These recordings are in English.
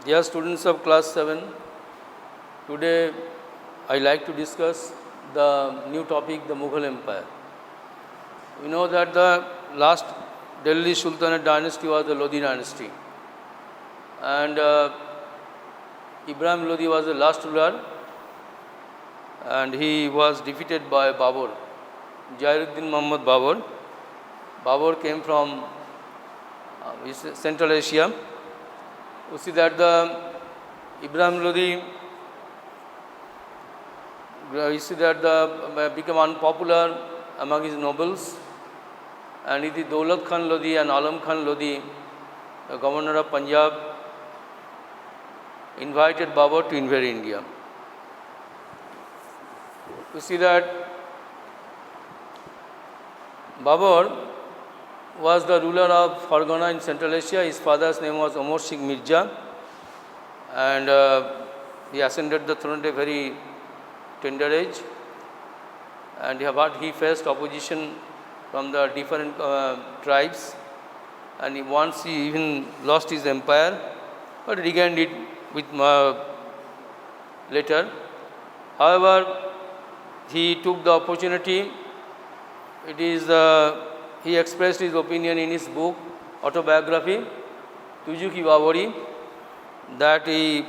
Dear students of class 7, today I like to discuss the new topic, the Mughal Empire. We know that the last Delhi Sultanate dynasty was the Lodi dynasty, and Ibrahim Lodi was the last ruler, and he was defeated by Babur, Jairuddin Muhammad Babur. Babur came from Central Asia. We see that the Ibrahim Lodi became unpopular among his nobles, and it is Daulat Khan Lodi and Alam Khan Lodi, the governor of Punjab, invited Babur to invade India. We see that Babur was the ruler of Fargana in Central Asia. His father's name was Omar Sheikh Mirza, and he ascended the throne at a very tender age, and he faced opposition from the different tribes, and once he even lost his empire, but regained it with later. However, he took the opportunity. He expressed his opinion in his book, autobiography, Tuju Ki Baburi, that he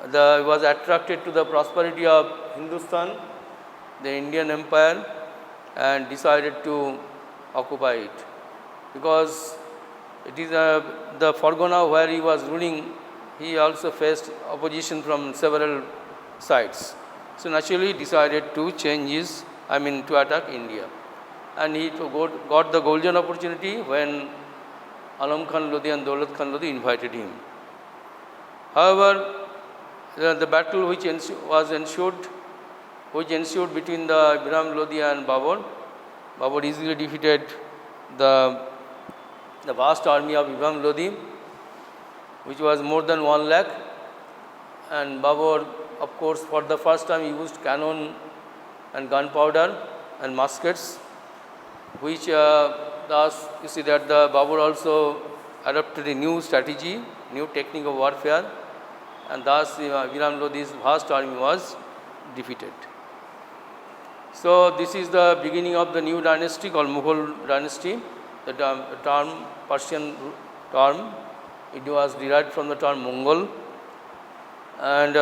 was attracted to the prosperity of Hindustan, the Indian Empire, and decided to occupy it. Because it is the Fargana where he was ruling, he also faced opposition from several sides. So naturally decided to to attack India. And he got the golden opportunity when Alam Khan Lodi and Daulat Khan Lodi invited him. However, the battle which ensued between the Ibrahim Lodi and Babur easily defeated the vast army of Ibrahim Lodi, which was more than 1 lakh, and Babur, of course, for the first time used cannon and gunpowder and muskets, which thus you see that the Babur also adopted a new strategy, new technique of warfare, and thus Ibrahim Lodi's vast army was defeated. So this is the beginning of the new dynasty called Mughal dynasty. The term, Persian term, it was derived from the term Mongol, and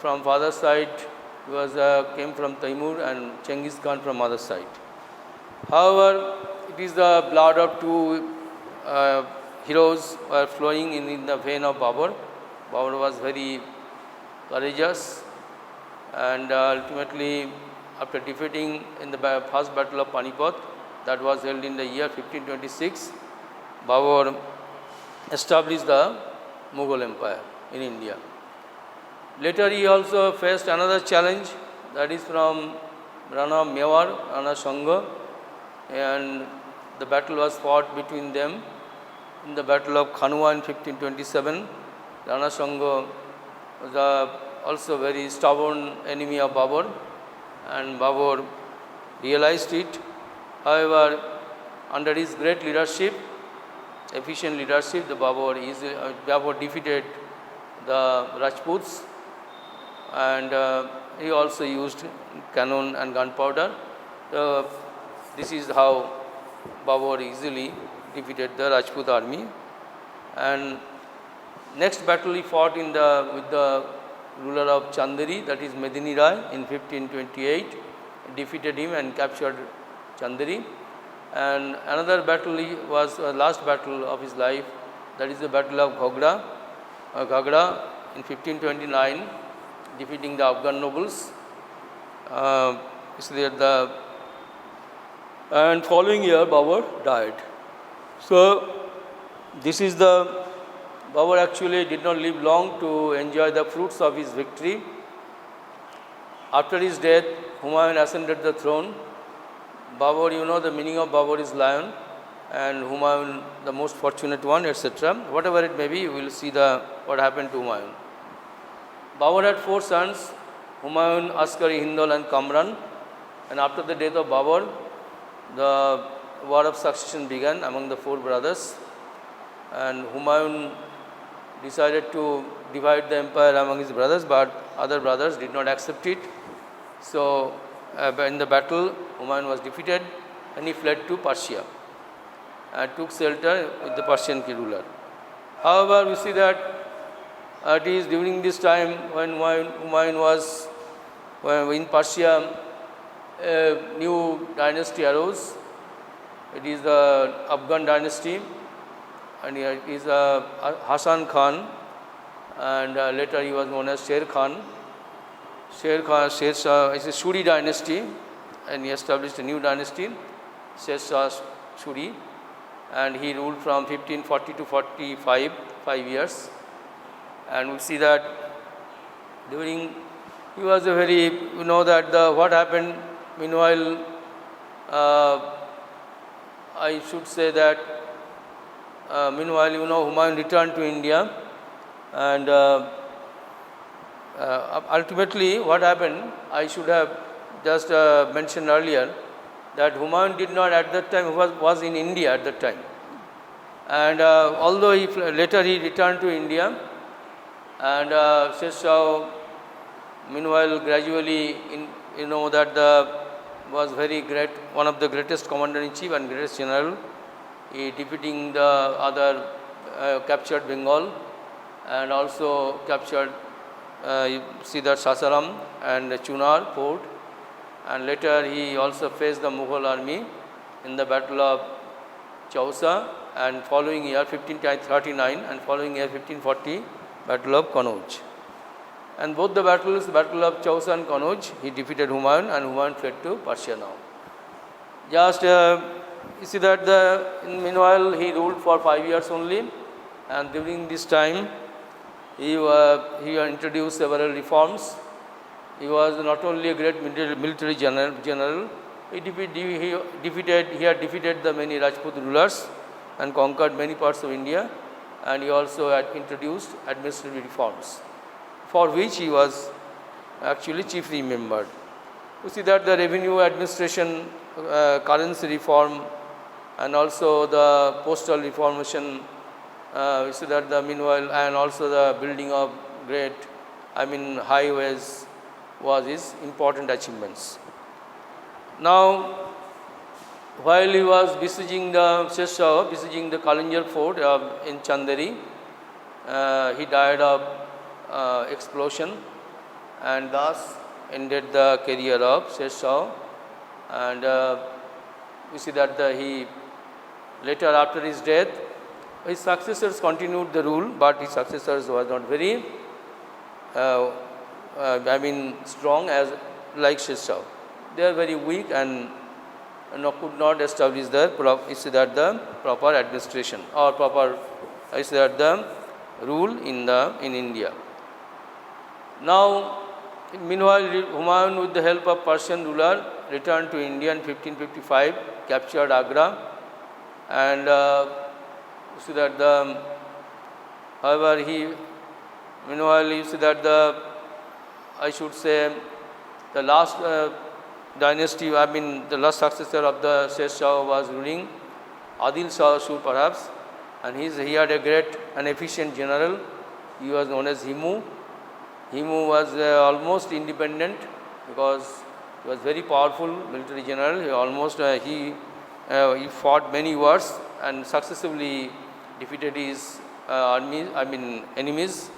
from father's side came from Taimur, and Genghis Khan from mother's side. However, it is the blood of two heroes were flowing in the vein of Babur. Babur was very courageous, and ultimately, after defeating in the first battle of Panipat, that was held in the year 1526, Babur established the Mughal Empire in India. Later, he also faced another challenge, that is from Rana Mewar, Rana Shanga, and the battle was fought between them in the Battle of Khanwa in 1527. Rana Shanga was also very stubborn enemy of Babur, and Babur realized it. However, under his great leadership, efficient leadership, Babur defeated the Rajputs, and he also used cannon and gunpowder. This is how Babur easily defeated the Rajput army. And next battle he fought with the ruler of Chanderi, that is Medini Rai, in 1528, defeated him and captured Chanderi. And another battle was the last battle of his life, that is the battle of Ghagra in 1529, defeating the Afghan nobles. And following year, Babur died. So, this is Babur actually did not live long to enjoy the fruits of his victory. After his death, Humayun ascended the throne. Babur, the meaning of Babur is lion, and Humayun the most fortunate one, etc. Whatever it may be, we will see what happened to Humayun. Babur had 4 sons, Humayun, Askari, Hindal, and Kamran. And after the death of Babur, the war of succession began among the 4 brothers, and Humayun decided to divide the empire among his brothers, but other brothers did not accept it. So, in the battle, Humayun was defeated and he fled to Persia and took shelter with the Persian ruler. However, we see that it is during this time when Humayun was in Persia, a new dynasty arose. It is the Afghan dynasty, and it is Hasan Khan, and later he was known as Sher Khan. Sher Shah is a Shuri dynasty, and he established a new dynasty, Sher Shah Shuri, and he ruled from 1540 to 45, 5 years. And we see that during, he was a very, you know that what happened, meanwhile, I should say that, meanwhile, Humayun returned to India, and ultimately what happened, I should have just mentioned earlier, that Humayun did not at that time, was in India at that time. And although later he returned to India, and Sher Shah, meanwhile, gradually, was very great, one of the greatest commander-in-chief and greatest general, he defeating the other, captured Bengal, and also captured, you see that Sasaram and Chunar fort, and later he also faced the Mughal army in the battle of Chausa, and following year 1539 and following year 1540, battle of Kanauj. And both the battles, battle of Chausa and Kanauj, he defeated Humayun, and Humayun fled to Persia now. Just you see that meanwhile he ruled for 5 years only, and during this time he introduced several reforms. He was not only a great military general, he had defeated the many Rajput rulers and conquered many parts of India, and he also had introduced administrative reforms, for which he was actually chiefly remembered. You see that the revenue administration, currency reform, and also the postal reformation, you see that meanwhile, and also the building of great, highways, was his important achievements. Now, while he was besieging Sher Shah, besieging the Kalinjar fort in Chanderi, he died of explosion, and thus ended the career of Sher Shah. And we see that he later, after his death, his successors continued the rule, but his successors was not very strong as like Sher Shah. They are very weak and could not establish the proper administration or proper the rule in India. Now, meanwhile, Humayun, with the help of Persian ruler, returned to India in 1555, captured Agra, and you see that however, meanwhile, you see that I should say, the last dynasty, the last successor of the Sher Shah was ruling, Adil Shah Sur perhaps, and he had a great and efficient general. He was known as Himu. Himu was almost independent because he was very powerful military general. He almost he fought many wars and successively defeated his enemies.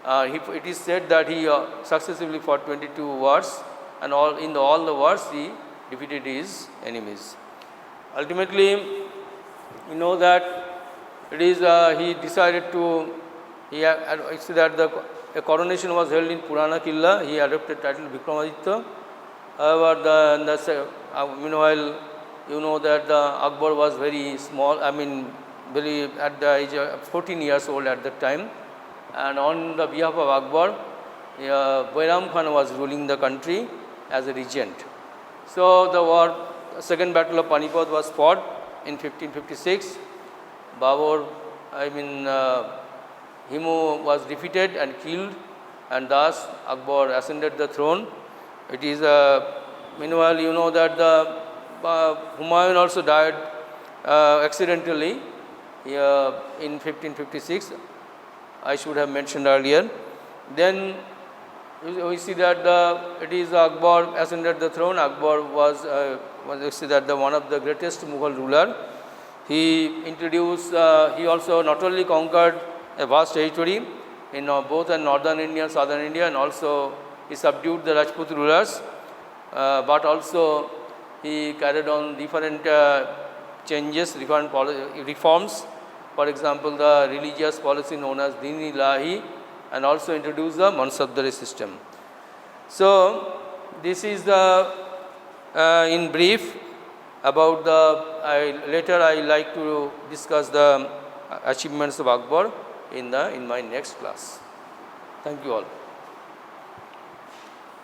It is said that he successively fought 22 wars, and in all the wars he defeated his enemies. Ultimately, you know that it is he decided to. See that a coronation was held in Purana Killa. He adopted title Vikramaditya. However, meanwhile, you know that Akbar was very small. Very at the age of 14 years old at that time. And on the behalf of Akbar, Bairam Khan was ruling the country as a regent. So the second battle of Panipat was fought in 1556. Babur, Himu was defeated and killed, and thus Akbar ascended the throne. It is meanwhile, you know that Humayun also died accidentally in 1556. I should have mentioned earlier. Then we see that it is Akbar ascended the throne. Akbar was we see that one of the greatest Mughal ruler. He introduced, he also not only conquered a vast territory in both in northern India and southern India, and also he subdued the Rajput rulers, but also he carried on different changes, different reforms. For example, the religious policy known as Din-i-Ilahi, and also introduced the Mansabdari system. So, this is the in brief about the, later I like to discuss the achievements of Akbar in my next class. Thank you all.